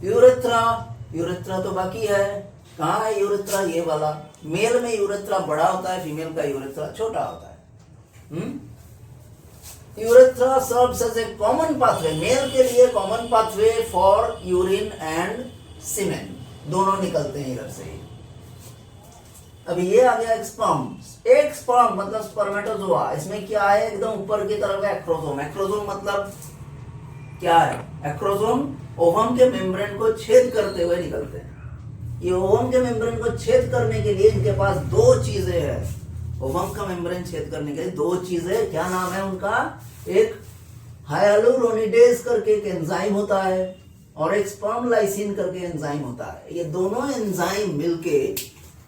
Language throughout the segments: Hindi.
यूरेथ्रा, यूरेथ्रा तो बाकी है। कहाँ है यूरेथ्रा? ये वाला। मेल में यूरेथ्रा बड़ा होता है, फीमेल का यूरेथ्रा छोटा होता है। Urethra serves as a common pathway, male के लिए common pathway for urine and semen, दोनों निकलते हैं इधर से। अभी ये आ गया स्पर्म। एक स्पर्म मतलब स्पर्मेटोजोआ, इसमें क्या है? एकदम ऊपर की तरफ है एक्रोसोम। एक्रोसोम मतलब क्या है? एक्रोसोम ओवम के मेम्ब्रेन को छेद करते हुए निकलते हैं। ये ओवम के मेम्ब्रेन को छेद करने के लिए इनके पास दो चीजें हैं। ओवम का मेम्ब्रेन छेद करने के लिए दो चीजें, क्या नाम है उनका? एक हाइलुरोनिडेज करके एक एंजाइम होता है और एक स्पर्म लाइसिन करके एंजाइम होता है। ये दोनों एंजाइम मिलके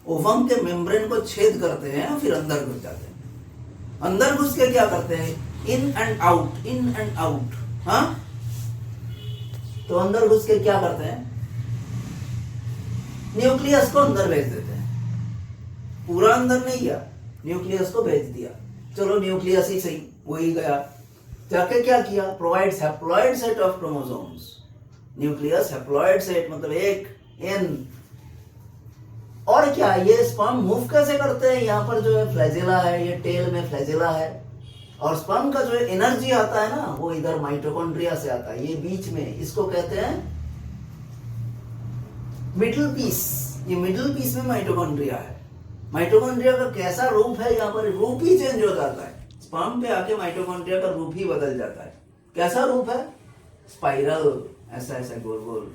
ओवम के मेम्ब्रेन को छेद करते हैं और फिर अंदर घुस जाते हैं। अंदर घुस के क्या करते हैं? In and out, in and out. हाँ, तो अंदर घुस के क्या करते हैं? न्यूक्लियस को अंदर भेज देते हैं। पूरा अंदर नहीं गया, न्यूक्लियस को भेज दिया। चलो न्यूक्लियस ही सही, वही गया। जाके क्या किया? Provides haploid set of chromosomes. Nucleus haploid set मतलब एक एन। और क्या ये स्पर्म मूव कैसे करते हैं? यहाँ पर जो है फ्लैजेला है, ये टेल में फ्लैजेला है। और स्पर्म का जो एनर्जी आता है ना, वो इधर माइटोकॉन्ड्रिया से आता है। ये बीच में, इसको कहते हैं मिडिल पीस। ये मिडिल पीस में माइटोकॉन्ड्रिया है। माइटोकॉन्ड्रिया का कैसा रूप है? यहाँ पर रूप ही चेंज हो जाता है। स्पर्म पे आके माइटोकॉन्ड्रिया का रूप ही बदल जाता है। कैसा रूप है? स्पाइरल, ऐसा ऐसा गोल गोल।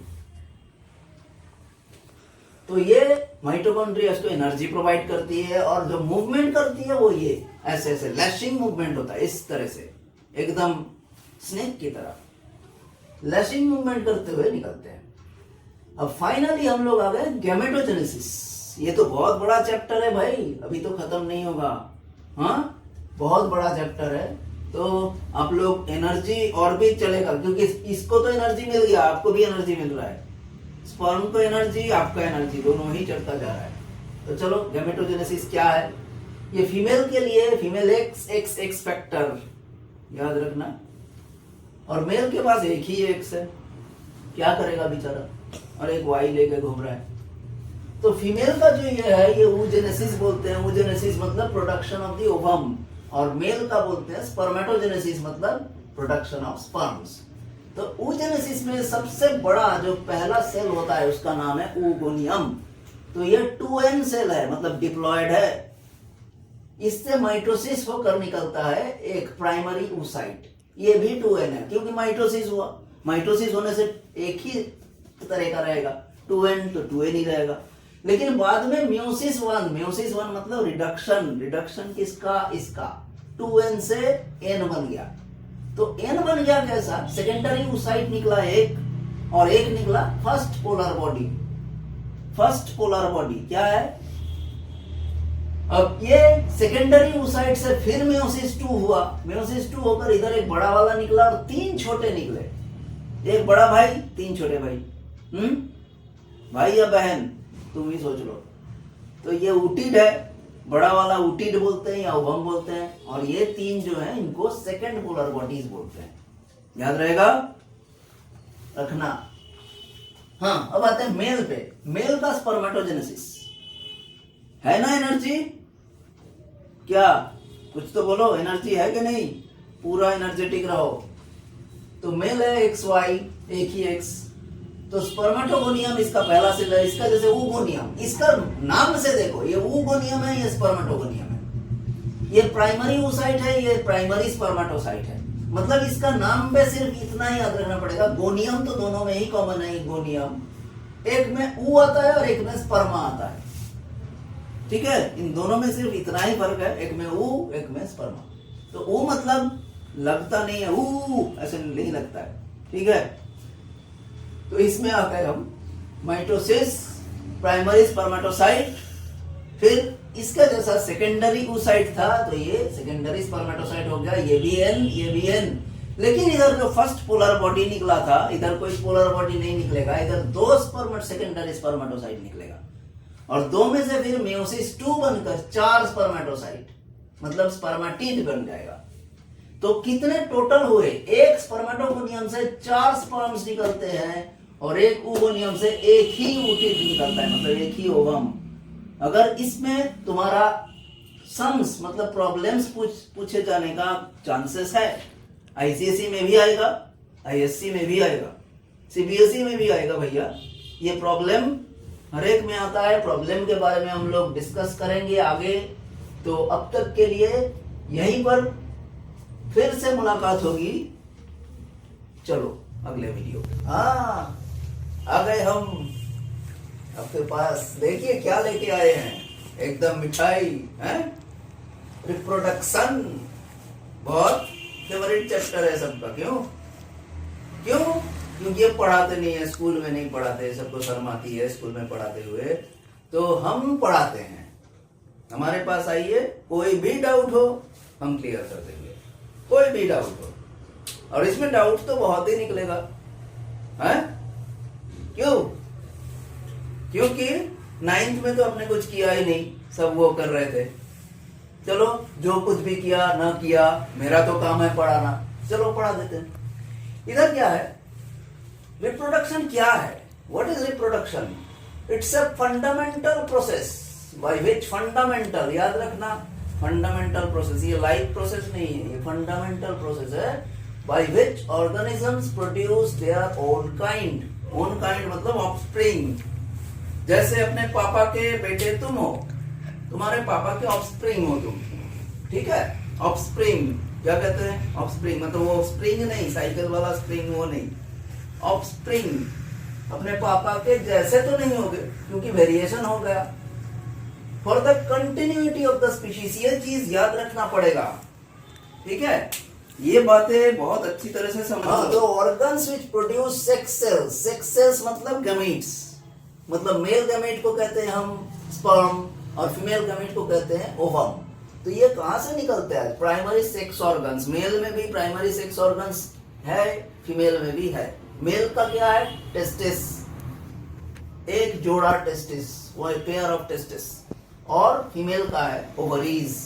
तो ये माइटोकॉन्ड्रिया इसको एनर्जी प्रोवाइड करती है और जो मूवमेंट करती है वो ये ऐसे ऐसे लैशिंग मूवमेंट होता है, इस तरह से, एकदम स्नेक की तरह लैशिंग मूवमेंट करते हुए निकलते हैं। अब फाइनली हम लोग आ गए गैमेटोजेनेसिस। ये तो बहुत बड़ा चैप्टर है भाई, अभी तो खत्म नहीं होगा। हाँ, बहुत बड़ा चैप्टर है। तो आप लोग एनर्जी और भी चलेगा, क्योंकि इसको तो एनर्जी मिल गया, आपको भी एनर्जी मिल रहा है। स्पर्म को एनर्जी, आपका एनर्जी, दोनों ही चढ़ता जा रहा है। तो चलो गैमेटोजेनेसिस क्या है? ये फीमेल के लिए फीमेल एक्स फैक्टर याद रखना, और मेल के पास एक ही एक्स है। क्या करेगा बेचारा? और एक वाई लेके घूम रहा है। तो फीमेल का जो ये है, ये oogenesis बोलते हैं। oogenesis मतलब प्रोडक्शन ऑफ द ओवम, और मेल का बोलते हैं स्पर्मेटोजेनेसिस मतलब प्रोडक्शन ऑफ स्पर्म्स। तो oogenesis में सबसे बड़ा जो पहला सेल होता है उसका नाम है oogoनियम। तो ये 2n सेल है, मतलब डिप्लॉयड है। इससे माइटोसिस होकर निकलता है एक प्राइमरी oocyte। ये भी 2n है क्योंकि माइटोसिस हुआ। माइटोसिस होने से एक ही तरह का रहेगा, 2n तो 2n ही रहेगा। लेकिन बाद में म्योसिस 1, म्योसिस 1 मतलब रिडक्शन। रिडक्शन किसका? इसका। 2n से n बन गया। तो n बन गया कैसा? सेकेंडरी oocyte निकला एक, और एक निकला first polar body. First polar body क्या है? अब ये सेकेंडरी oocyte से फिर म्योसिस 2 हुआ। म्योसिस 2 होकर इधर एक बड़ा वाला निकला और 3 छोटे निकले। एक बड़ा भाई, 3 छोटे भाई। भाई या बहन, तुम ही सोच लो। तो ये ऊटिड है, बड़ा वाला ऊटिड बोलते हैं या ओवम बोलते हैं, और ये 3 जो है इनको सेकेंड पोलर बॉडीज बोलते हैं। याद रहेगा, रखना। हाँ, अब आते हैं मेल पे। मेल का स्पर्मेटोजेनेसिस है ना? एनर्जी क्या? कुछ तो बोलो, एनर्जी है कि नहीं? पूरा एनर्जेटिक रहो। तो मेल है XY, एक ही X। तो स्पर्मेटोगोनियम इसका पहला सेल है। इसका जैसे oogoनियम, इसका नाम से देखो, ये oogoनियम है, ये स्पर्मेटोगोनियम है। ये प्राइमरी oocyte है, ये प्राइमरी स्पर्मेटोसाइट है। मतलब इसका नाम पे सिर्फ इतना ही याद रखना पड़ेगा। गोनियम तो दोनों में ही कॉमन है। गोनियम एक में ऊ आता है और एक में स्पर्मा आता है। ठीक है, इन दोनों में सिर्फ इतना ही फर्क है, एक में ऊ, एक में स्पर्मा। तो ऊ मतलब लगता नहीं है, ऊ ऐसे नहीं लगता है। ठीक है, तो इसमें आ गए हम माइटोसिस, प्राइमरी स्पर्मेटोसाइट, फिर इसका जैसा सेकेंडरी oocyte था तो ये सेकेंडरी स्पर्मेटोसाइट हो गया। ये भी n, ये भी n। लेकिन इधर जो फर्स्ट पोलर बॉडी निकला था, इधर कोई पोलर बॉडी नहीं निकलेगा, इधर 2 सेकेंडरी स्पर्मेटोसाइट निकलेगा, और 2 में से फिर मेयोसिस 2 बनकर 4 स्पर्मेटोसाइट, मतलब स्पर्मेटिड बन जाएगा। तो कितने टोटल हुए? एक स्पर्मेटोगोनियम से 4 स्पर्म्स निकलते हैं और एक ओवोनियम से एक ही ओटिट निकलता है, मतलब एक ही ओवम। अगर इसमें तुम्हारा सम्स मतलब प्रॉब्लम्स पूछे जाने का चांसेस है, आईसीएसई में भी आएगा, आईएससी में भी आएगा, सीबीएसई में भी आएगा भैया। ये प्रॉब्लम हर एक में आता है। प्रॉब्लम के बारे में हम लोग डिस्कस करेंगे आगे। तो अब तक के लिए यहीं पर फिर से मुलाकात होगी। चलो अगले वीडियो। हाँ, आ गए हम आपके पास। देखिए क्या लेके आए हैं, एकदम मिठाई है। रिप्रोडक्शन बहुत फेवरेट चैप्टर है सबका। क्यों? क्योंकि ये पढ़ाते नहीं है, स्कूल में नहीं पढ़ाते, सबको शर्म आती है स्कूल में पढ़ाते हुए, तो हम पढ़ाते हैं। हमारे पास आइए, कोई भी डाउट हो हम क्लियर कर देंगे, कोई भी डाउट हो। और इसमें डाउट तो बहुत ही निकलेगा है। क्यों? क्योंकि 9th में तो हमने कुछ किया ही नहीं, सब वो कर रहे थे। चलो जो कुछ भी किया ना किया, मेरा तो काम है पढ़ाना, चलो पढ़ा देते हैं। इधर क्या है, रिप्रोडक्शन क्या है? What is reproduction? It's a fundamental process by which, fundamental याद रखना, फंडामेंटल प्रोसेस, ये लाइफ प्रोसेस नहीं है, ये फंडामेंटल प्रोसेस है। By which organisms produce their own kind. Own kind मतलब ऑफस्प्रिंग। जैसे अपने पापा के बेटे तुम हो, तुम्हारे पापा के ऑफस्प्रिंग हो तुम, ठीक है। ऑफस्प्रिंग क्या कहते हैं? ऑफस्प्रिंग मतलब वो स्प्रिंग नहीं, साइकिल वाला स्प्रिंग वो नहीं, ऑफस्प्रिंग। अपने पापा के जैसे तो नहीं होगे क्योंकि वेरिएशन हो गया। For the continuity of the species, ये चीज याद रखना पड़ेगा, ठीक है। ये बातें बहुत अच्छी तरह से समझो। तो organs which produce sex cells, sex cells मतलब गैमीट्स, मतलब मेल गैमीट को कहते हैं हम स्पर्म और फीमेल गैमीट को कहते हैं ओवम। तो ये कहां से निकलते हैं? Primary sex organs. मेल में भी प्राइमरी सेक्स ऑर्गन्स है, फीमेल में भी है। मेल का क्या है? टेस्टिस, एक जोड़ा टेस्टिस, वो पेयर ऑफ टेस्टिस। और फीमेल का है ओवरीज।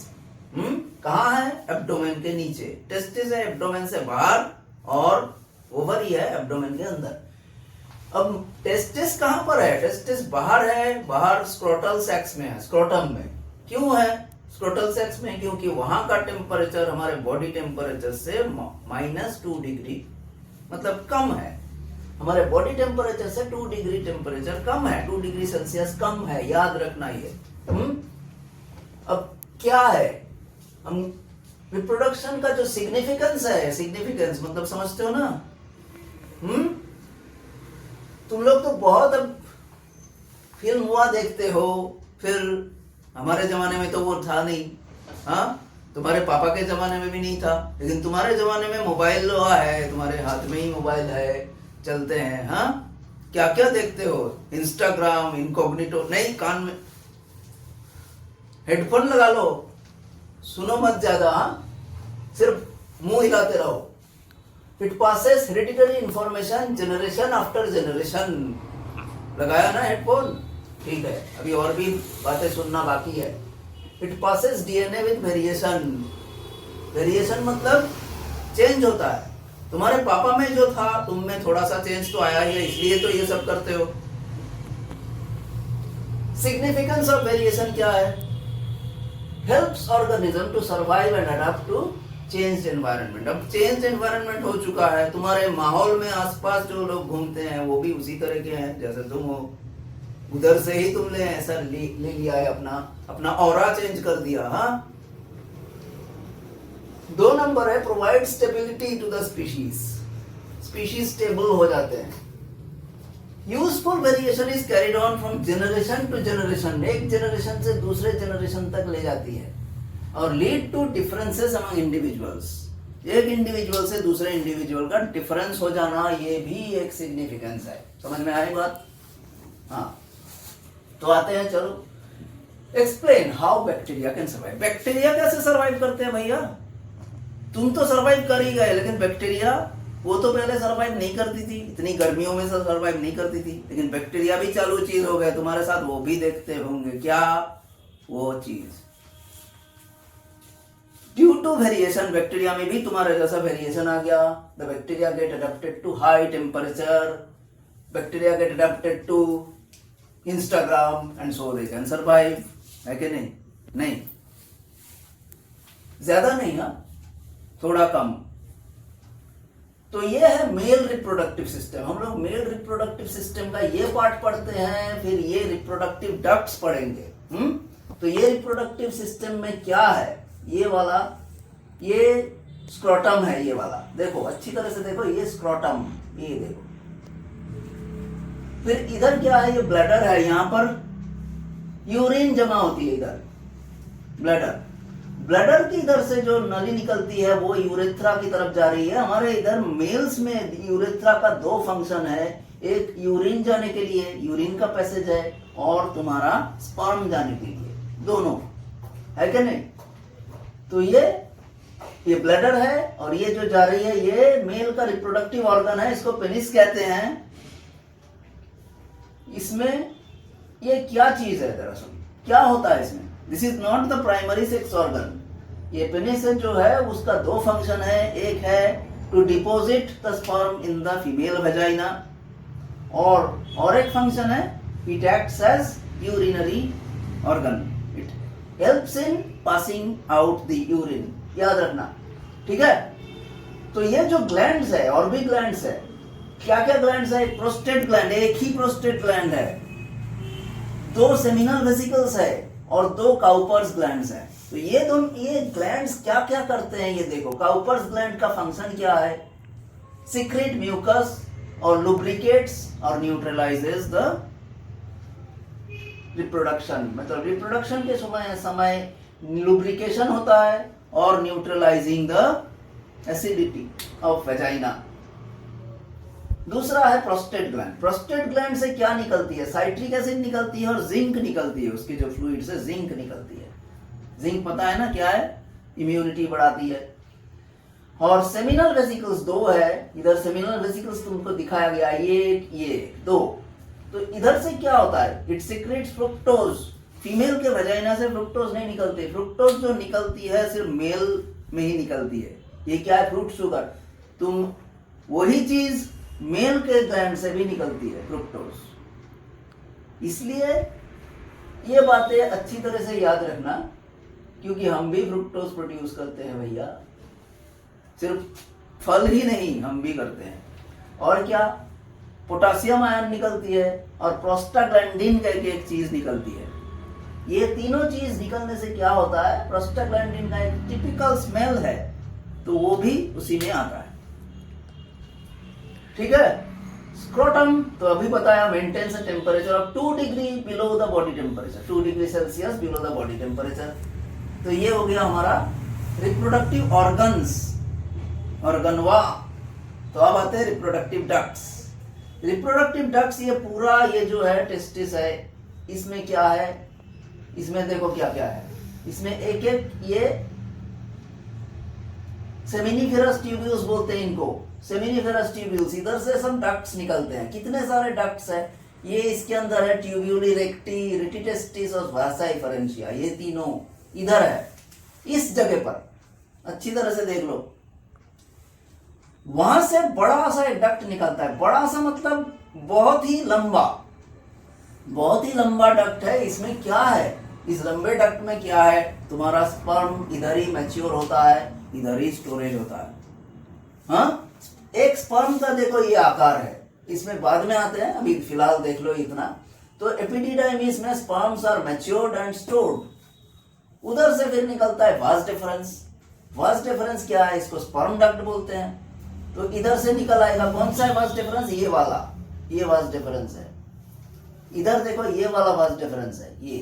कहाँ है? एब्डोमेन के नीचे। टेस्टिस है एब्डोमेन से बाहर और ओवरी है एब्डोमेन के अंदर। अब टेस्टिस कहां पर है? टेस्टिस बाहर है, बाहर स्क्रोटल सेक्स में है, स्क्रोटम में। क्यों है स्क्रोटल सेक्स में? क्योंकि वहां का टेम्परेचर हमारे बॉडी टेम्परेचर से -2 डिग्री मतलब कम है। हमारे बॉडी टेम्परेचर से 2 डिग्री टेम्परेचर कम है, 2 डिग्री सेल्सियस कम है, याद रखना ये। अब क्या है, हम रिप्रोडक्शन का जो सिग्निफिकेंस है, सिग्निफिकेंस मतलब समझते हो ना? तुम लोग तो बहुत अब फिल्म हुआ देखते हो, फिर हमारे जमाने में तो वो था नहीं, हाँ, तुम्हारे पापा के जमाने में भी नहीं था, लेकिन तुम्हारे जमाने में मोबाइल हुआ है, तुम्हारे हाथ में ही मोबाइल है, चलते हैं, हाँ। क्या क्या देखते हो? इंस्टाग्राम, इनकॉग्निटो, नहीं कान में हेडफोन लगा लो, सुनो मत ज्यादा, सिर्फ मुंह हिलाते रहो। It passes hereditary information generation after generation. लगाया ना हेडफोन? ठीक है, अभी और भी बातें सुनना बाकी है। It passes DNA with variation. Variation मतलब चेंज होता है। तुम्हारे पापा में जो था तुम में थोड़ा सा चेंज तो आया ही है, इसलिए तो ये सब करते हो। सिग्निफिकेंस ऑफ वेरिएशन क्या है? Helps organism to survive and adopt to change environment. अब चेंज एनवायरनमेंट हो चुका है, तुम्हारे माहौल में आसपास जो लोग घूमते हैं वो भी उसी तरह के हैं जैसे तुम हो। उधर से ही तुमने ऐसा ले लिया है, अपना ऑरा चेंज कर दिया। हाँ, 2 नंबर है provide stability to the species. Species stable हो जाते हैं। Useful variation is carried on from generation to generation, एक जनरेशन से दूसरे जनरेशन तक ले जाती है, और lead to differences among individuals. एक इंडिविजुअल से दूसरे इंडिविजुअल का डिफरेंस हो जाना, ये भी एक सिग्निफिकेंस है। समझ में आई बात? हाँ, तो आते हैं, चलो explain how bacteria can survive. Bacteria कैसे सर्वाइव करते हैं भैया? तुम तो सर्वाइव कर ही गए, लेकिन बैक्टीरिया वो तो पहले सर्वाइव नहीं करती थी, इतनी गर्मियों में सर्वाइव नहीं करती थी, लेकिन बैक्टीरिया भी चालू चीज हो गए तुम्हारे साथ, वो भी देखते होंगे। क्या वो चीज? ड्यू टू वेरिएशन, बैक्टीरिया में भी तुम्हारे जैसा वेरिएशन आ गया। The bacteria get adapted to high temperature, Bacteria get adapted to Instagram and so they can survive. है कि नहीं? नहीं, ज्यादा नहीं, हाँ, थोड़ा कम. तो ये है मेल रिप्रोडक्टिव सिस्टम. हम लोग मेल रिप्रोडक्टिव सिस्टम का ये पार्ट पढ़ते हैं, फिर ये रिप्रोडक्टिव डक्ट्स पढ़ेंगे. तो ये रिप्रोडक्टिव सिस्टम में क्या है? ये वाला, ये स्क्रोटम है. ये वाला देखो, अच्छी तरह से देखो, ये स्क्रोटम, ये देखो. फिर इधर क्या है? ये ब्लैडर है. यहां पर यूरिन जमा होती है. इधर ब्लैडर, ब्लैडर की इधर से जो नली निकलती है वो यूरेथ्रा की तरफ जा रही है. हमारे इधर मेल्स में यूरेथ्रा का दो फंक्शन है. एक यूरिन जाने के लिए, यूरिन का पैसेज है, और तुम्हारा स्पर्म जाने के लिए, दोनों है कि नहीं? तो ये ब्लैडर है, और ये जो जा रही है ये मेल का रिप्रोडक्टिव ऑर्गन है. इसको पेनिस कहते हैं. इसमें ये क्या चीज है? दरअसल क्या होता है इसमें? This is not the primary sex organ. ये पेनिस जो है उसका दो फंक्शन है. एक है to deposit the sperm in the female vagina, और एक फंक्शन है it acts as urinary organ. It helps in passing out the urine. याद रखना, ठीक है? तो ये जो ग्लैंड्स है, और भी ग्लैंड्स है. क्या क्या ग्लैंड्स है? प्रोस्टेट ग्लैंड, एक ही प्रोस्टेट ग्लैंड है. दो सेमिनल वेसिकल्स है, और दो काउपर्स ग्लैंड्स हैं. तो ये ग्लैंड्स क्या क्या करते हैं? ये देखो, काउपर्स ग्लैंड का फंक्शन क्या है? सिक्रेट म्यूकस और लुब्रिकेट्स और न्यूट्रलाइजेस द रिप्रोडक्शन. मतलब रिप्रोडक्शन के समय लुब्रिकेशन होता है और neutralising the acidity of vagina. दूसरा है प्रोस्टेट ग्लैंड. प्रोस्टेट ग्लैंड से क्या निकलती है? साइट्रिक एसिड निकलती है और जिंक निकलती है. उसकी जो फ्लूइड से जिंक निकलती है. जिंक पता है ना क्या है? इम्यूनिटी बढ़ाती है. और सेमिनल वेसिकल्स दो है. इधर सेमिनल वेसिकल्स तुमको दिखाया गया, ये दो. तो इधर से क्या होता है? It secrets fructose. फीमेल के वेजाइना से फ्रुक्टोज नहीं निकलती. फ्रुक्टोज जो निकलती है सिर्फ मेल में ही निकलती है. ये क्या है? Fruit sugar. तुम वही चीज मेल के ग्लैंड से भी निकलती है, फ्रुक्टोज. इसलिए ये बातें अच्छी तरह से याद रखना, क्योंकि हम भी फ्रुक्टोज प्रोड्यूस करते हैं भैया. सिर्फ फल ही नहीं, हम भी करते हैं. और क्या? पोटासियम आयन निकलती है, और प्रोस्टाग्लैंडिन करके एक चीज निकलती है. ये तीनों चीज निकलने से क्या होता है? प्रोस्टाग्लैंडिन का एक टिपिकल स्मेल है, तो वो भी उसी में आता है. ठीक है? स्क्रोटम तो अभी बताया, maintains temperature of 2 degree below the body temperature, 2 degree Celsius below the body temperature. तो ये हो गया हमारा रिप्रोडक्टिव ऑर्गन्स, ऑर्गनवा. तो अब आते हैं रिप्रोडक्टिव डक्ट्स. रिप्रोडक्टिव डक्ट्स, ये पूरा ये जो है टेस्टिस है, इसमें क्या है? इसमें देखो क्या क्या है. इसमें एक एक ये सेमिनिफेरस ट्यूब्यूल्स बोलते हैं इनको. सेमिनिफेरस ट्यूब्यूल्स, इधर से सब डक्ट्स निकलते हैं. कितने सारे डक्ट्स है? ये इसके अंदर है ट्यूब्यूली रेक्टी, रेटिटेस्टिस और वासा एफरेंशिया. ये तीनों इधर है, इस जगह पर. अच्छी तरह से देख लो. वहां से बड़ा सा एक डक्ट निकलता है. बड़ा सा मतलब बहुत ही लंबा, बहुत ही लंबा डक्ट है. इसमें क्या है? इस लंबे डक्ट में क्या है? तुम्हारा स्पर्म इधर ही मैच्योर होता है, इधर ही स्टोरेज होता है. हाँ, एक स्पर्म का देखो ये आकार है. इसमें बाद में आते हैं, अभी फिलहाल देख लो इतना. तो एपिडिडाइमिस में sperms are matured and stored. उधर से फिर निकलता है वास डिफरेंस. वास डिफरेंस क्या है? इसको स्पर्म डक्ट बोलते हैं. तो इधर से निकल आएगा. कौन सा है वास डिफरेंस? ये वाला, ये वास डिफरेंस है. इधर देखो, ये वाला वास डिफरेंस है ये.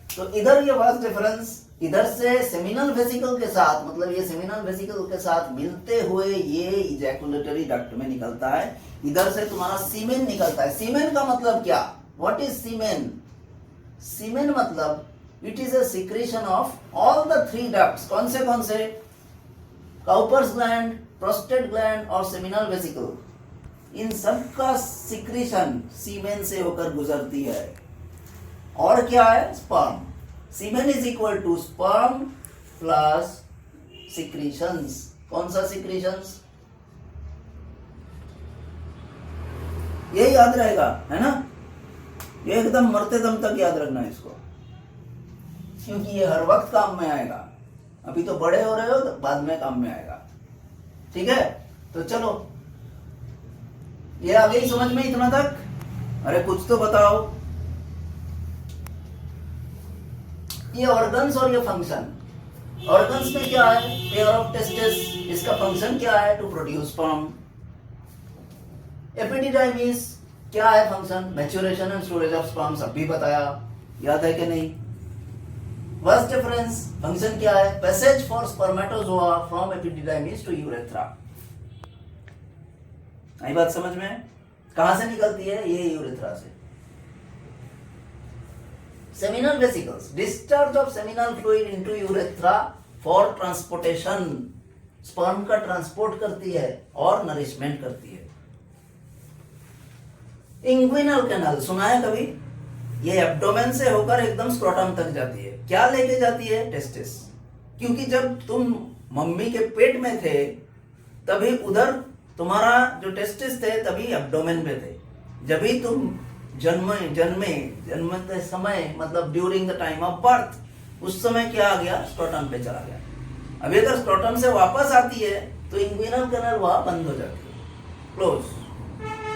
तो इधर ये वास डिफरेंस, इधर से सेमिनल वेसिकल के साथ, मतलब ये सेमिनल वेसिकल के साथ मिलते हुए ये इजैकुलेटरी डक्ट में निकलता है. इधर से तुम्हारा सीमेन निकलता है. सीमेन का मतलब क्या? व्हाट इज सीमेन? सीमेन मतलब it is a secretion of all the 3 ducts. कौन से? काउपर्स ग्लैंड, प्रोस्टेट ग्लैंड और सेमिनल वेसिकल. इन सब का सिक्रेशन सीमेन से होकर गुजरती है. और क्या है? Sperm. Semen is equal to sperm plus secretions. कौन सा सिक्रीशंस? ये याद रहेगा, है ना? ये एकदम मरते दम तक याद रखना इसको, क्योंकि ये हर वक्त काम में आएगा। अभी तो बड़े हो रहे हो तो बाद में काम में आएगा, ठीक है? तो चलो, ये आ गई समझ में इतना तक? अरे कुछ तो बताओ। ये ऑर्गन्स और ये फंक्शन, ऑर्गन्स में क्या है? पेयर ऑफ टेस्टिस, इसका फंक्शन क्या है? To produce sperm. एपिडिडाइमिस क्या है function? Maturation and storage of sperm, सब भी बताया, याद है कि नहीं? फर्स्ट डिफरेंस, फंक्शन क्या है? Passage for spermatozoa from epididymis to urethra. आई बात समझ में? कहां से निकलती है? ये यूरेथ्रा से। Seminal vesicles, discharge of seminal fluid into urethra for transportation, sperm का ट्रांसपोर्ट करती है और नरिशमेंट करती है। इंग्विनल कैनाल सुना है कभी? ये एब्डोमेन से होकर एकदम स्क्रोटम तक जाती है। क्या लेके जाती है? टेस्टिस। क्योंकि जब तुम मम्मी के पेट में थे तभी उधर तुम्हारा जो टेस्टिस थे तभी एब्डोमेन पे थे। जब भी तुम जन्मते समय, मतलब during the time of birth, उस समय क्या आ गया? स्क्रोटम पे चला गया। अभी अगर स्क्रोटम से वापस आती है तो इंग्विनल कैनाल वहां बंद हो जाती है, क्लोज।